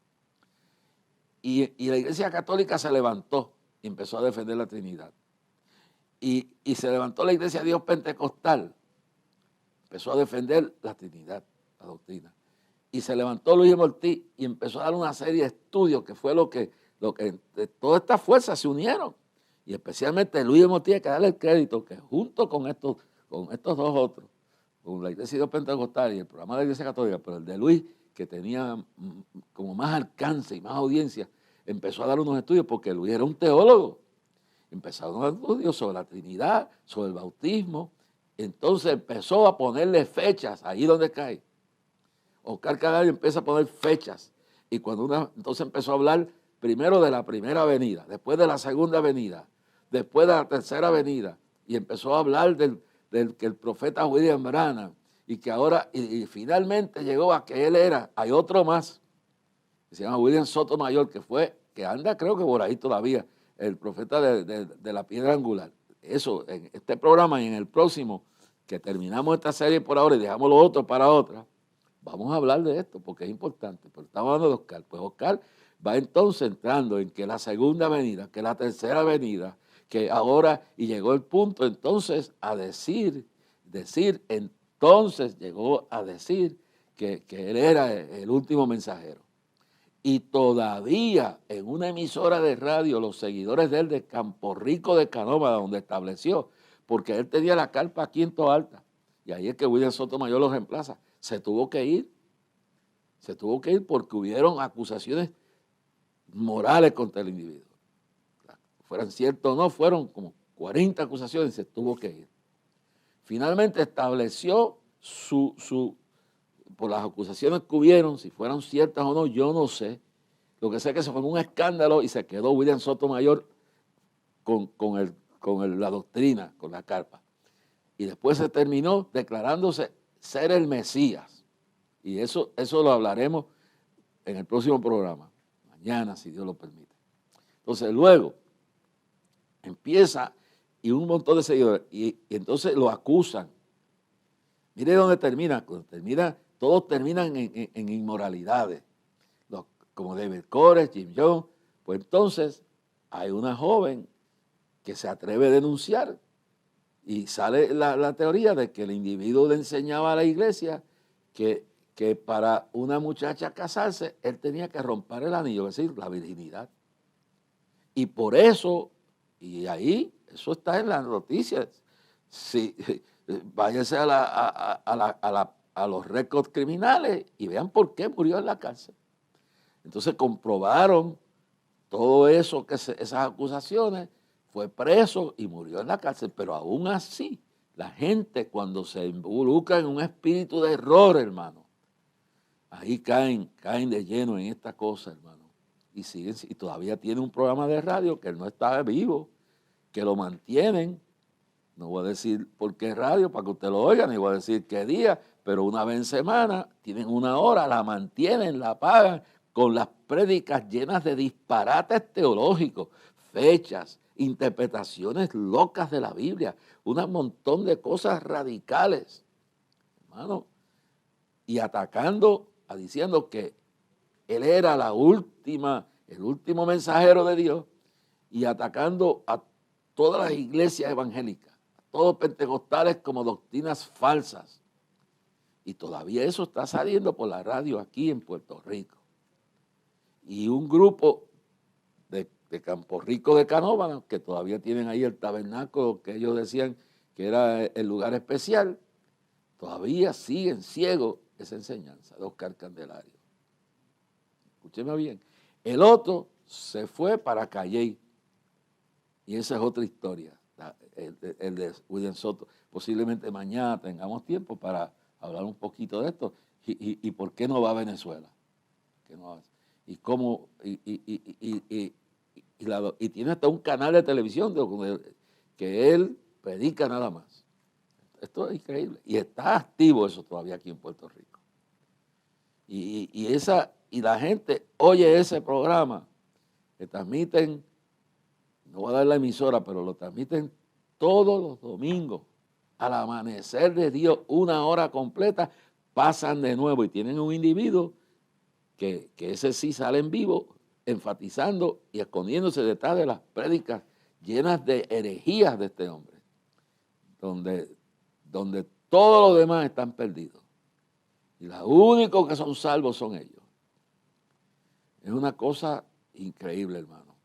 Y la Iglesia Católica se levantó y empezó a defender la Trinidad. Y se levantó la Iglesia de Dios Pentecostal. Empezó a defender la Trinidad, la doctrina. Y se levantó Luis Ortiz y empezó a dar una serie de estudios, que fue lo que todas estas fuerzas se unieron. Y especialmente Luis Ortiz, hay que darle el crédito que junto con estos dos otros, con la Iglesia de Dios Pentecostal y el programa de la Iglesia Católica, pero el de Luis, que tenía como más alcance y más audiencia, empezó a dar unos estudios, porque Luis era un teólogo. Empezaron unos estudios sobre la Trinidad, sobre el bautismo. Entonces empezó a ponerle fechas ahí donde cae. Oscar Candelario empieza a poner fechas. Y cuando entonces empezó a hablar primero de la primera venida, después de la segunda venida, después de la tercera venida, y empezó a hablar del que el profeta William Branham, y que ahora, y finalmente llegó a que él era, hay otro más, que se llama William Sotomayor, que anda creo que por ahí todavía, el profeta de la piedra angular. Eso, en este programa y en el próximo, que terminamos esta serie por ahora y dejamos lo otro para otra, vamos a hablar de esto porque es importante. Pero estamos hablando de Oscar. Pues Oscar va entonces entrando en que la segunda venida, que la tercera venida, que ahora, y llegó el punto entonces a entonces llegó a decir que él era el último mensajero. Y todavía en una emisora de radio, los seguidores de él de Campo Rico de Canóvana, donde estableció, porque él tenía la carpa aquí en Toa Alta, y ahí es que William Sotomayor lo reemplaza, se tuvo que ir porque hubieron acusaciones morales contra el individuo. Fueran ciertas o no, fueron como 40 acusaciones y se tuvo que ir. Finalmente estableció por las acusaciones que hubieron, si fueran ciertas o no, yo no sé. Lo que sé es que se formó un escándalo y se quedó William Sotomayor con la doctrina, con la carpa. Y después se terminó declarándose ser el Mesías. Y eso lo hablaremos en el próximo programa, mañana, si Dios lo permite. Entonces luego empieza y un montón de seguidores, y entonces lo acusan. Mire dónde termina. Cuando termina, todos terminan en inmoralidades. Como David Koresh, Jim Jones. Pues entonces hay una joven que se atreve a denunciar y sale la teoría de que el individuo le enseñaba a la iglesia que para una muchacha casarse, él tenía que romper el anillo, es decir, la virginidad. Y por eso, y ahí, eso está en las noticias, sí, váyanse a los récords criminales y vean por qué murió en la cárcel. Entonces comprobaron todo eso, esas acusaciones, fue preso y murió en la cárcel, pero aún así, la gente cuando se involucra en un espíritu de error, hermano, ahí caen de lleno en esta cosa, hermano, y siguen, y todavía tiene un programa de radio que él no está vivo, que lo mantienen, no voy a decir por qué radio para que usted lo oiga, ni voy a decir qué día, pero una vez en semana, tienen una hora, la mantienen, la pagan, con las prédicas llenas de disparates teológicos, fechas, interpretaciones locas de la Biblia, un montón de cosas radicales, hermano, y atacando, diciendo que él era el último mensajero de Dios, y atacando a todas las iglesias evangélicas, a todos pentecostales como doctrinas falsas. Y todavía eso está saliendo por la radio aquí en Puerto Rico. Y un grupo de Campo Rico de Canóvanas, que todavía tienen ahí el tabernáculo que ellos decían que era el lugar especial, todavía siguen ciegos esa enseñanza de Oscar Candelario. Escúcheme bien. El otro se fue para Calley, y esa es otra historia, el de William Soto. Posiblemente mañana tengamos tiempo para hablar un poquito de esto y por qué no va a Venezuela. Y cómo, y tiene hasta un canal de televisión que él predica nada más. Esto es increíble. Y está activo eso todavía aquí en Puerto Rico. Y la gente oye ese programa que transmiten, no voy a dar la emisora, pero lo transmiten todos los domingos al amanecer de Dios, 1 hora completa, pasan de nuevo y tienen un individuo que ese sí sale en vivo, enfatizando y escondiéndose detrás de las prédicas llenas de herejías de este hombre, donde todos los demás están perdidos. Y los únicos que son salvos son ellos. Es una cosa increíble, hermano.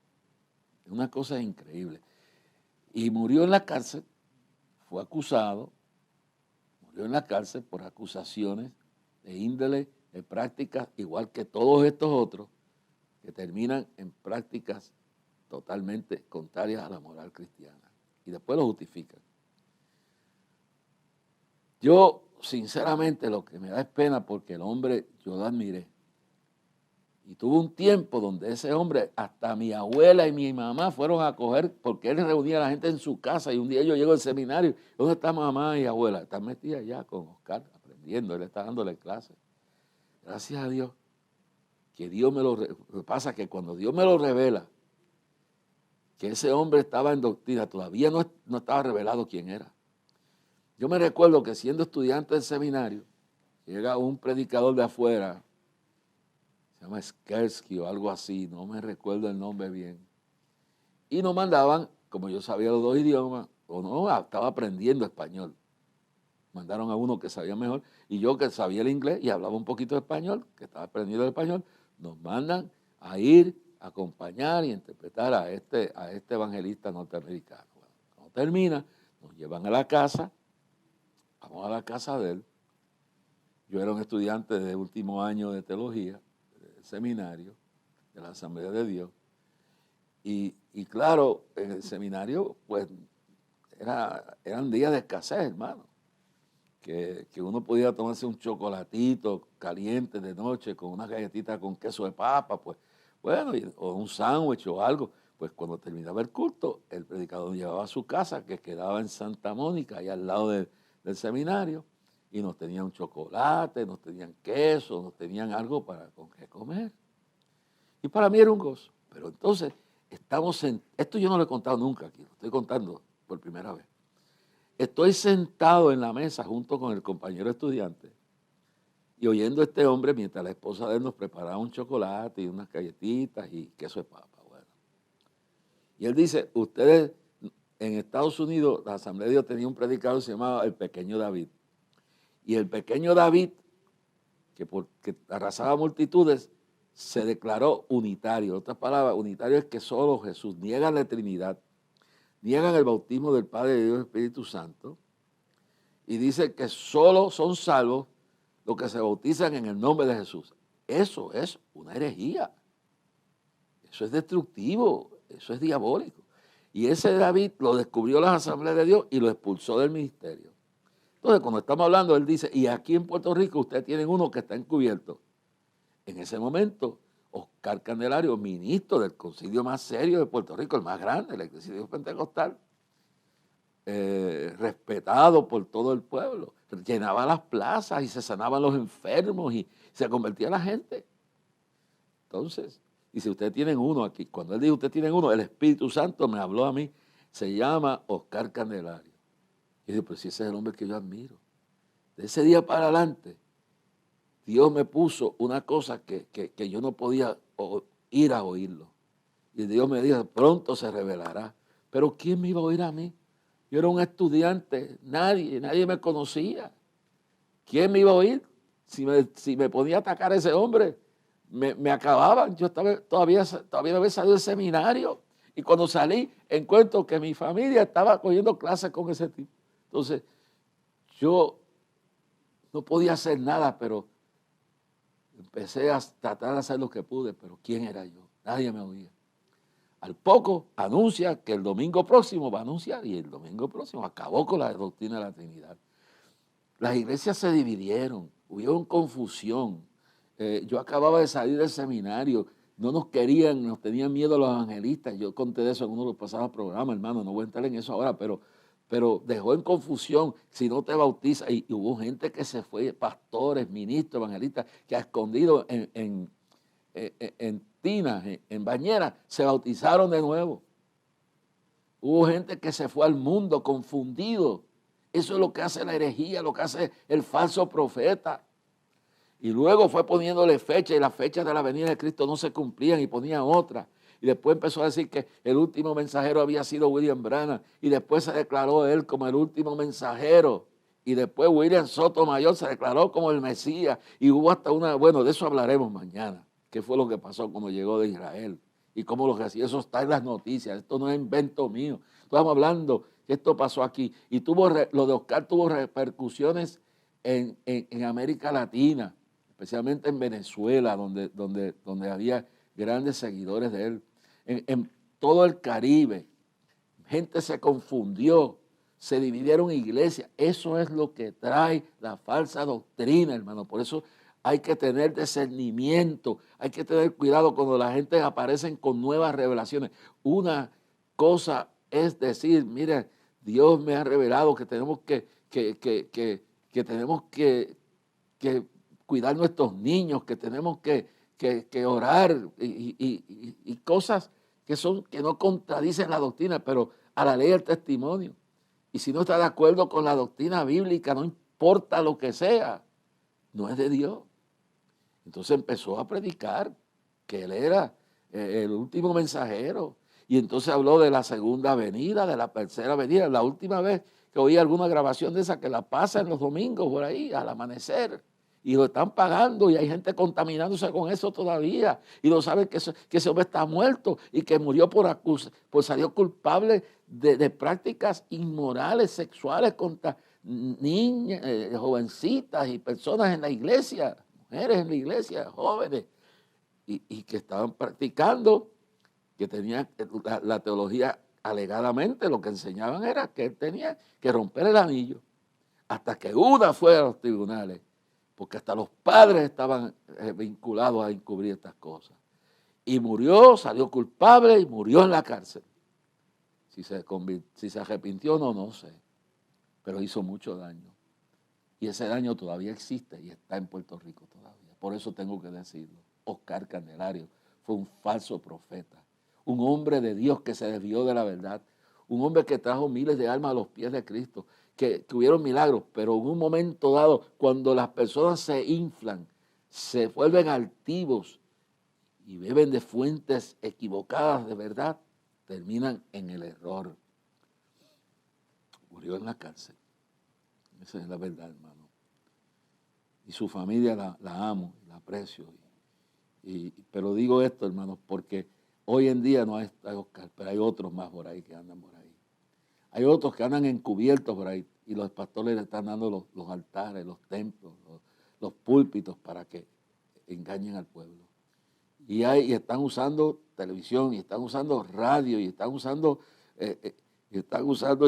Es una cosa increíble. Y murió en la cárcel, fue acusado, murió en la cárcel por acusaciones de índole, de prácticas, igual que todos estos otros, que terminan en prácticas totalmente contrarias a la moral cristiana. Y después lo justifican. Yo, sinceramente, lo que me da es pena porque el hombre, yo lo admiré. Y tuvo un tiempo donde ese hombre, hasta mi abuela y mi mamá fueron a coger, porque él reunía a la gente en su casa, y un día yo llego al seminario, ¿dónde está mamá y abuela? Están metidas allá con Oscar, aprendiendo, él está dándole clases. Gracias a Dios, que Dios lo que pasa es que cuando Dios me lo revela, que ese hombre estaba en doctrina, todavía no estaba revelado quién era. Yo me recuerdo que siendo estudiante del seminario, llega un predicador de afuera, se llama Skersky o algo así, no me recuerdo el nombre bien. Y nos mandaban, como yo sabía los 2 idiomas, o no, estaba aprendiendo español. Mandaron a uno que sabía mejor, y yo que sabía el inglés y hablaba un poquito de español, que estaba aprendiendo el español, nos mandan a ir a acompañar y interpretar a este evangelista norteamericano. Bueno, cuando termina, nos llevan a la casa, vamos a la casa de él. Yo era un estudiante de último año de teología, seminario, de la Asamblea de Dios, y claro, en el seminario, pues, eran días de escasez, hermano, que uno podía tomarse un chocolatito caliente de noche con una galletita con queso de papa, pues, bueno, o un sándwich o algo. Pues cuando terminaba el culto, el predicador nos llevaba a su casa, que quedaba en Santa Mónica, ahí al lado del seminario, y nos tenían chocolate, nos tenían queso, nos tenían algo con qué comer. Y para mí era un gozo. Pero entonces, esto yo no lo he contado nunca aquí, lo estoy contando por primera vez. Estoy sentado en la mesa junto con el compañero estudiante y oyendo a este hombre mientras la esposa de él nos preparaba un chocolate y unas galletitas y queso de papa. Bueno. Y él dice, ustedes en Estados Unidos, la Asamblea de Dios tenía un predicador que se llamaba el Pequeño David. Y el Pequeño David, que arrasaba multitudes, se declaró unitario. En otras palabras, unitario es que solo Jesús, niegan la Trinidad, niegan el bautismo del Padre, de Dios y Espíritu Santo, y dice que solo son salvos los que se bautizan en el nombre de Jesús. Eso es una herejía. Eso es destructivo, eso es diabólico. Y ese David lo descubrió las asambleas de Dios y lo expulsó del ministerio. Entonces, cuando estamos hablando, él dice, y aquí en Puerto Rico ustedes tienen uno que está encubierto. En ese momento, Oscar Candelario, ministro del concilio más serio de Puerto Rico, el más grande, la Iglesia de Dios Pentecostal, respetado por todo el pueblo, llenaba las plazas y se sanaban los enfermos y se convertía la gente. Entonces, y si ustedes tienen uno aquí, cuando él dijo ustedes tienen uno, el Espíritu Santo me habló a mí, se llama Oscar Candelario. Y yo digo, pero si ese es el hombre que yo admiro. De ese día para adelante, Dios me puso una cosa que yo no podía ir a oírlo. Y Dios me dijo, pronto se revelará. Pero ¿quién me iba a oír a mí? Yo era un estudiante, nadie me conocía. ¿Quién me iba a oír? Si me ponía a atacar a ese hombre, me acababan. Yo todavía no había salido del seminario. Y cuando salí, encuentro que mi familia estaba cogiendo clases con ese tipo. Entonces, yo no podía hacer nada, pero empecé a tratar de hacer lo que pude, pero ¿quién era yo? Nadie me oía. Al poco anuncia que el domingo próximo va a anunciar y el domingo próximo acabó con la doctrina de la Trinidad. Las iglesias se dividieron, hubo confusión. Yo acababa de salir del seminario, no nos querían, nos tenían miedo los evangelistas. Yo conté de eso en uno de los pasados programas, hermano, no voy a entrar en eso ahora, pero dejó en confusión si no te bautizas. Y hubo gente que se fue, pastores, ministros, evangelistas, que a escondido en tinas, en bañeras, se bautizaron de nuevo. Hubo gente que se fue al mundo confundido. Eso es lo que hace la herejía, lo que hace el falso profeta. Y luego fue poniéndole fecha y las fechas de la venida de Cristo no se cumplían y ponía otra. Y después empezó a decir que el último mensajero había sido William Branham y después se declaró él como el último mensajero. Y después William Sotomayor se declaró como el Mesías y hubo hasta bueno, de eso hablaremos mañana. ¿Qué fue lo que pasó cuando llegó de Israel? Y cómo lo recibió. Eso está en las noticias. Esto no es invento mío. Estamos hablando que esto pasó aquí. Y lo de Oscar tuvo repercusiones en América Latina, especialmente en Venezuela, donde había grandes seguidores de él. En todo el Caribe, gente se confundió, se dividieron iglesias. Eso es lo que trae la falsa doctrina, hermano. Por eso hay que tener discernimiento, hay que tener cuidado cuando la gente aparece con nuevas revelaciones. Una cosa es decir, mire, Dios me ha revelado que tenemos que tenemos que cuidar nuestros niños, que tenemos que orar y cosas que no contradicen la doctrina, pero a la ley del testimonio. Y si no está de acuerdo con la doctrina bíblica, no importa lo que sea, no es de Dios. Entonces empezó a predicar que él era el último mensajero. Y entonces habló de la segunda venida, de la tercera venida. La última vez que oí alguna grabación de esa que la pasan los domingos por ahí, al amanecer. Y lo están pagando y hay gente contaminándose con eso todavía. Y no saben que ese hombre está muerto y que murió por salió culpable de prácticas inmorales, sexuales contra niñas, jovencitas y personas en la iglesia, mujeres en la iglesia, jóvenes, y que estaban practicando, que tenían la teología alegadamente, lo que enseñaban era que él tenía que romper el anillo, hasta que una fue a los tribunales, porque hasta los padres estaban vinculados a encubrir estas cosas. Y murió, salió culpable y murió en la cárcel. Si se arrepintió o no, no sé, pero hizo mucho daño. Y ese daño todavía existe y está en Puerto Rico todavía. Por eso tengo que decirlo. Oscar Candelario fue un falso profeta, un hombre de Dios que se desvió de la verdad, un hombre que trajo miles de almas a los pies de Cristo, que hubieron milagros, pero en un momento dado, cuando las personas se inflan, se vuelven altivos y beben de fuentes equivocadas de verdad, terminan en el error. Murió en la cárcel. Esa es la verdad, hermano. Y su familia la amo, la aprecio. Pero digo esto, hermanos, porque hoy en día no hay Oscar, pero hay otros más por ahí que andan por ahí. Hay otros que andan encubiertos por ahí y los pastores le están dando los altares, los templos, los púlpitos para que engañen al pueblo. Y están usando televisión, y están usando radio, y están usando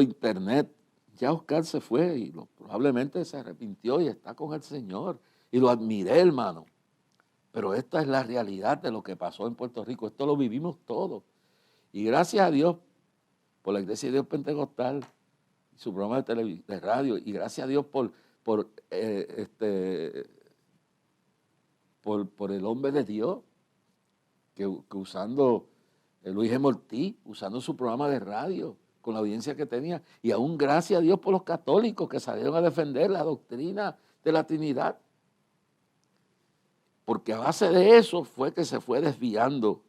internet. Ya Oscar se fue y probablemente se arrepintió y está con el Señor. Y lo admiré, hermano. Pero esta es la realidad de lo que pasó en Puerto Rico. Esto lo vivimos todos. Y gracias a Dios por la Iglesia de Dios Pentecostal, su programa de radio, y gracias a Dios por el hombre de Dios, que usando Luis G. Ortiz, usando su programa de radio, con la audiencia que tenía, y aún gracias a Dios por los católicos que salieron a defender la doctrina de la Trinidad. Porque a base de eso fue que se fue desviando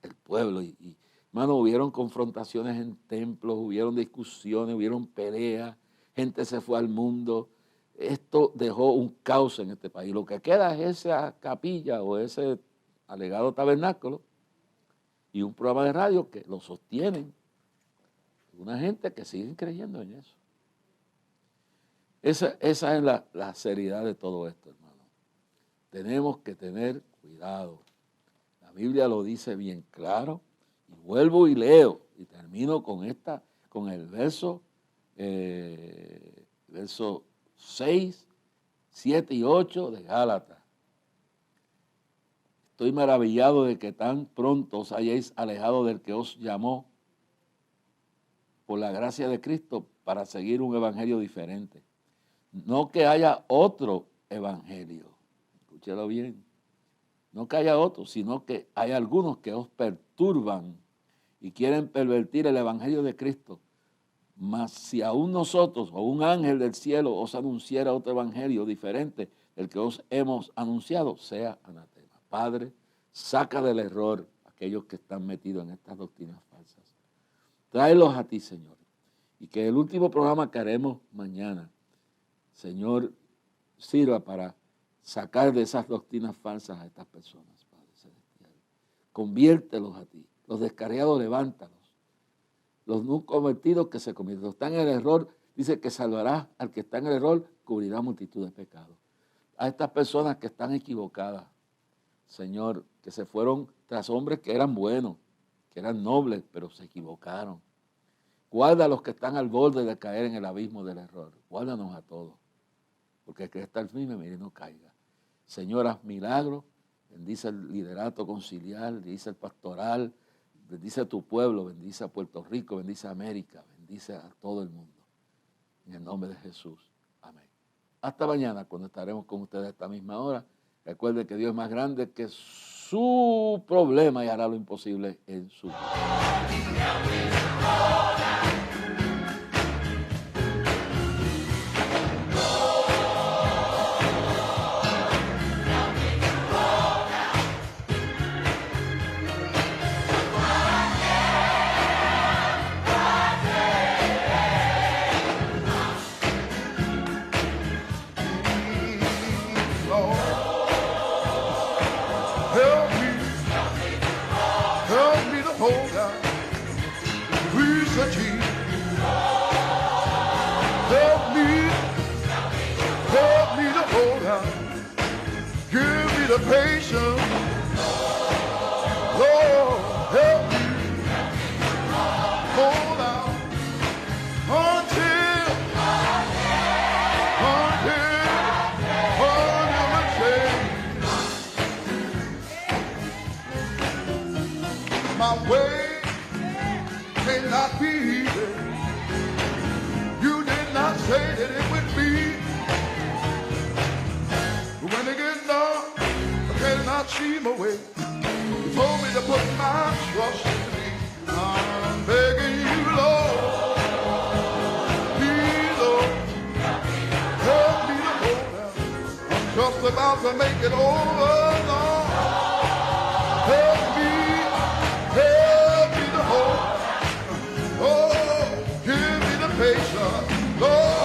el pueblo. Hermano, hubieron confrontaciones en templos, hubieron discusiones, hubieron peleas, gente se fue al mundo. Esto dejó un caos en este país. Lo que queda es esa capilla o ese alegado tabernáculo y un programa de radio que lo sostienen. Una gente que sigue creyendo en eso. Esa es la seriedad de todo esto, hermano. Tenemos que tener cuidado. La Biblia lo dice bien claro. Y vuelvo y leo. Y termino con el verso 6, 7 y 8 de Gálatas. Estoy maravillado de que tan pronto os hayáis alejado del que os llamó por la gracia de Cristo para seguir un evangelio diferente. No que haya otro evangelio. Escúchelo bien. No que haya otro, sino que hay algunos que os perturban y quieren pervertir el evangelio de Cristo. Mas si aún nosotros o un ángel del cielo os anunciara otro evangelio diferente del que os hemos anunciado, sea anatema. Padre, saca del error a aquellos que están metidos en estas doctrinas falsas. Tráelos a ti, Señor. Y que el último programa que haremos mañana, Señor, sirva para sacar de esas doctrinas falsas a estas personas, Padre Celestial. Conviértelos a ti. Los descarriados, levántalos. Los no convertidos, que se conviertan. Los que están en el error, dice que salvará al que está en el error, cubrirá multitud de pecados. A estas personas que están equivocadas, Señor, que se fueron tras hombres que eran buenos, que eran nobles, pero se equivocaron. Guarda a los que están al borde de caer en el abismo del error. Guárdanos a todos, porque el que está al firme, mire, no caiga. Señor, haz milagros, bendice el liderato conciliar, bendice el pastoral, bendice a tu pueblo, bendice a Puerto Rico, bendice a América, bendice a todo el mundo. En el nombre de Jesús. Amén. Hasta mañana, cuando estaremos con ustedes a esta misma hora. Recuerden que Dios es más grande que su problema y hará lo imposible en su vida. The patience, Lord, help me hold out until my change. My way may not be easy. You did not say that it would be. When it gets dark, cannot see my way. You told me to put my trust costing me. I'm begging you, Lord, please, Lord, help me to hold out. I'm just about to make it over, Lord. Help me to hold. Oh, give me the patience, Lord.